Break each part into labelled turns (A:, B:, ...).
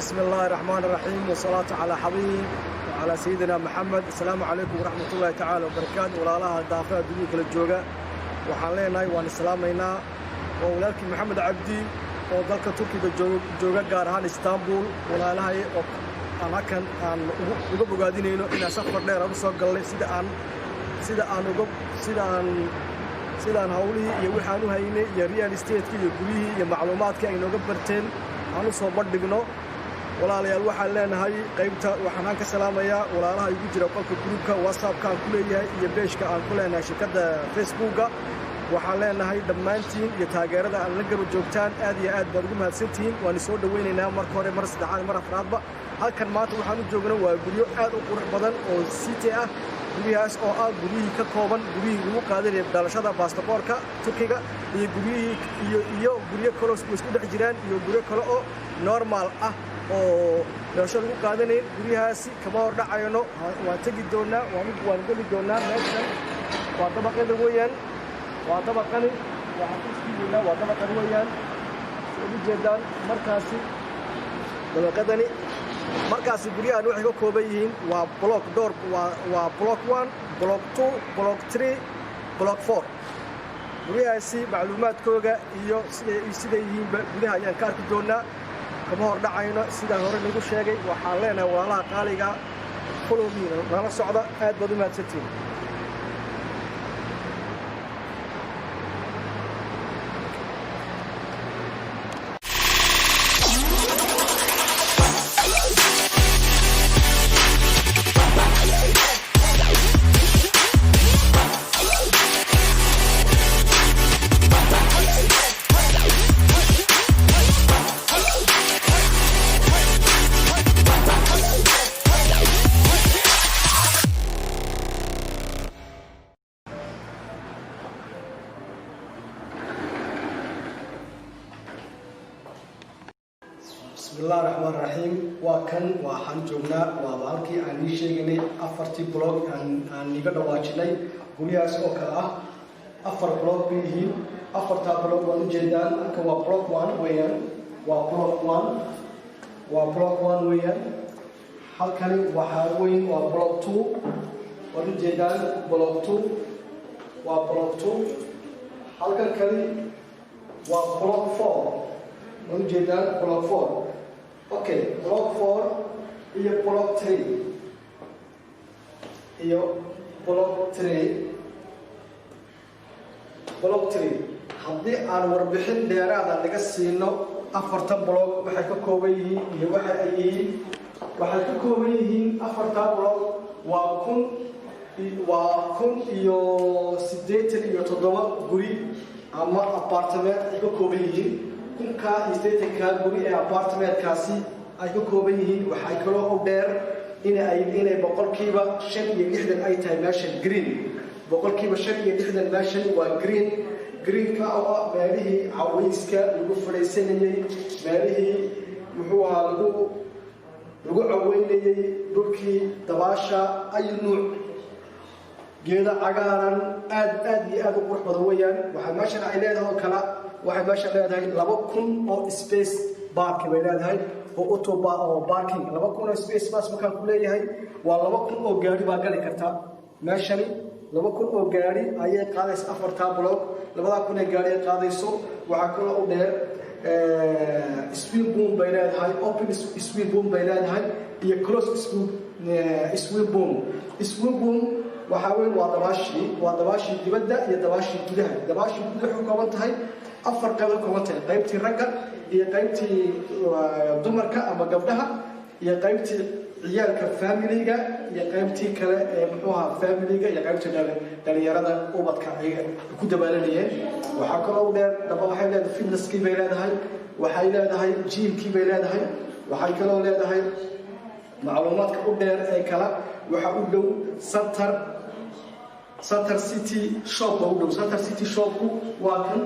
A: بسم الله الرحمن الرحيم والصلاة على حبيب وعلى سيدنا محمد. السلام عليكم ورحمة الله تعالى وبركاته. ولا دافع الدنيا كل الجوجا وحالينا وان سلامينا وولالك محمد عبدي ودلك تركيا جوجا قارهان اسطنبول ولا لهي أنا كان ugu bogaadinayno in safar dheer aan soo galnay sidaan hawlihii iyo waxaan u haynay iyo real estate iyo guriyihii iyo macluumaadka ay nooga barteen aan soo bandhigno. walaalayaal waxaan leenahay qaybta waxaan ka salaamayaa walaalaha igu jira qolka groupka WhatsApp-ka aan ku leeyahay iyo page-ka aan ku leenahay shirkadda Facebook-ga. waxaan leenahay dhammaantiin iyo taageerada aan la garab joogtaan aad iyo aad baad ugu mahadsantihiin. waan soo dhaweynaynaa marka hore mar saddexaad mar afraadba. halkan maanta waxaan u joognaa waa guryo aad u qurux badan oo city ah. guryahaas oo ah guryihii ka kooban guryihii lagu qaadanayay dhalashada baasaboorka Turkiga iyo guryihii iyo guryo kale oo isku dhex jiraan iyo guryo kale oo normal ah oo dhalashada lagu qaadanayay. guryahaasi kama hor dhacayno, waan tagi doonaa, waan geli doonaa. meeshan waa dabaqada weeyaan, waa dabaqani waxaan ku iskiinaa waa dabaqan weeyaan ugu jeedaan markaasi dabaqadani markaasi guryahan waxay ka kooban yihiin waa block door waa block 1 block 2 block 3 block 4. guryahaasi macluumaadkooda iyo sida yihiin gudaha ayaan ka arki doonaa, kama hor dhacayno. sidaan hore nagu sheegay waxaan leenahay walaalaha qaaliga follow me nala socda. aad baad u mahadsantihiin. بسم الله الرحمن الرحيم. وكان وحن جمنا وباركي أني شيء أفرتي بلوك أن نقدر واجناي قولي أسوأ كلا أفر بلوك بيهين أفرتا بلوك ونجدان كوا بلوك 1 ويان وبلوك 1 ويان هل كان وحاروين وبلوك 2 ونجدان بلوك 2 وبلوك 2 هل كان وبلوك 4 ونجدان بلوك 4. Okay, block 4 iyo block 3 iyo block 3 haddii aan warbixin dheeraada laga siino afartan block waxay ka kooban yihiin iyo waxa ay yihiin. waxay ka kooban yihiin afartan block waa kun iyo 87 guri ama apartment ay ka kooban yihiin. kunka isteetanka guri ee apartmentkaasi ay ka kooban yihiin. waxay kaloo u dheer inay boqolkiiba 65 ay tahay meeshan green. boqolkiiba 65 meeshan waa greenka oo ah meelihii cawayska lagu fadhiisanayay, meelihii muxuu ahaa lagu caweynayay, dhulkii dabaasha ay nuuc geeda cagaaran aad iyo aad u qurux badan weeyaan. waxaa meeshan ay leedahay oo kala waxay meesha leedahay 2,000 oo space parking bay leedahay oo autoba oo parking 2,000 oo space bus markaan ku leeyahay waa 2,000 oo gaari baa gali karta meeshani. 2,000 oo gaari ayay qaadaysaa afarta block, 2,000 oo gaari ay qaadayso. waxaa kaloo u dheer swim boom bay leedahay, open swim boom bay leedahay iyo close swim boom. swim boom waxa weyn waa dabaashii dibadda iyo dabaashii gudaha. dabaashii gudaha waxay kooban tahay afar qaybood kooban tahay: qaybtii ragga iyo qaybtii dumarka ama gabdhaha iyo qaybtii ciyaalka familiga iyo qaybtii kale ee muxuu ahaa familiga iyo qaybtii dhalinyarada ubadka ay ku dabaalanayeen. waxaa kaloo dheer waxay leedahay fitnesskii bay leedahay, waxay leedahay gymkii bay leedahay, waxay kaloo leedahay macluumaadka u dheer ee kala waxa u dhow Center City Shop u dhow. Center City Shopku waa kan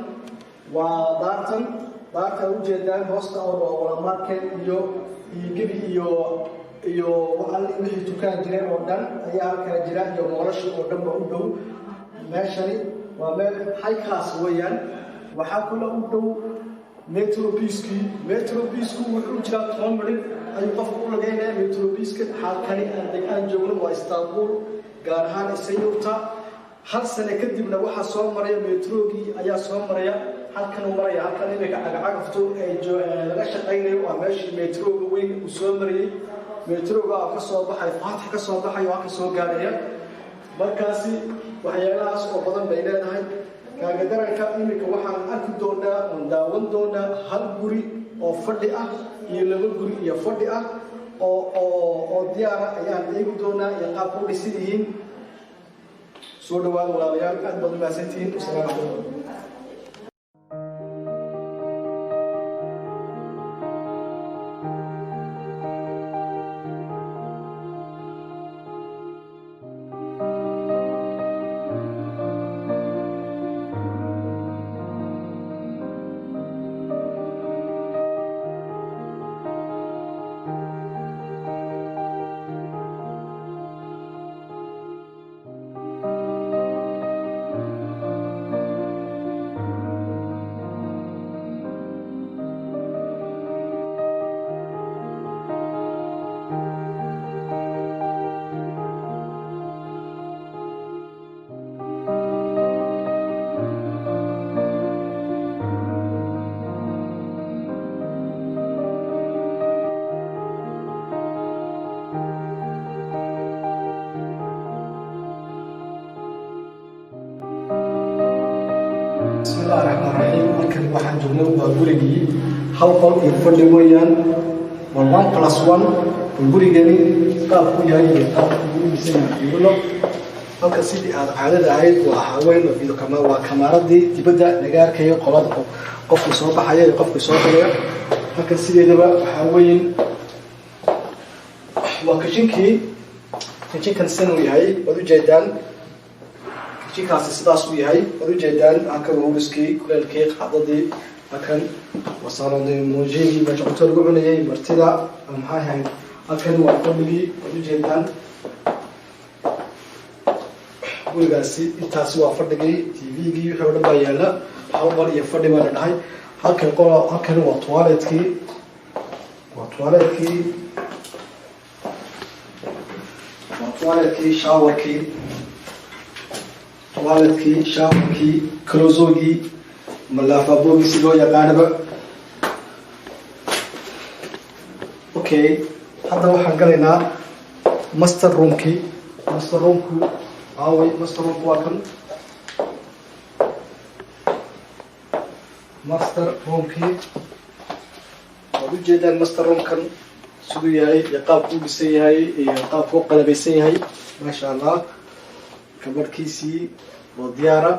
A: waa daarta u jeedaan hoosta oo wala market iyo gebi iyo wixii dukaan jireen oo dhan ayaa halkaa jira iyo nolosha oo dhan u dhow. meeshani waa meel high class weeyaan. waxaa kula u dhow metrobiisku wuxuu jiraa 10 minute ayuu qofku u lageynaya metrobiiska halkani aan joogno waa Istanbul gaar ahaan Isayurta hal sano kadibna waxa soo maraya metrogii ayaa soo maraya halkan inay cagafto ay laga shaqeynayo waa meeshii metroga weyn uu soo marayay metroga ka soo baxay Fatix ka soo baxay waa ka soo gaaraya markaasi waxyaalahaas oo badan bay leedahay kaaga daranka imika waxaan arki doonaa oo daawan doonaa hal guri oo fadhi ah iyo laba guri iyo fadhi ah oo diyaar ah ayaan eegi doonaa iyo qaab u dhisan yihiin soo dhawaad walaalayaal aad baad u mahadsantihiin assalaamu calaykum بسم الله الرحمن الرحيم markan waxaan joognaa waa gurigii hal qol iyo fadhi weeyaan 1+1 gurigani qaab ku yahay qaab ugu miisan yahay halka sidii aad caadada ahayd waa haween iyo waa kamaradii dibadda laga arkayo qolada qofka soo baxaya iyo qofka soo galaya halka sideedaba waxa weeyaan waa kitchenkan san uu yahay wadu jeedaan kitchenkaasi sidaas uu yahay wadu jeedaan halka ruuskii kuleelkii qadadii halkan wasaanadii muujinii meesha cunto lagu cunayay martida maxay ahayd halkan waa fadhigii wadu jeedaan gurigaasi intaasi waa fadhigii TV-gii wixii oo dhan baa yaala hal qol iyo fadhi baa la dhahay halkan waa toiletkii showerkii closogii malaafabogii si loo yaqaanaba okay hadda waxaan galaynaa master roomku waa kan master roomkii waad u jeedaan master roomkan siduu yahay iyo qaabku u dhisan yahay iyo qaabku u qalabaysan yahay maasha allah kabadhkiisii oo diyaara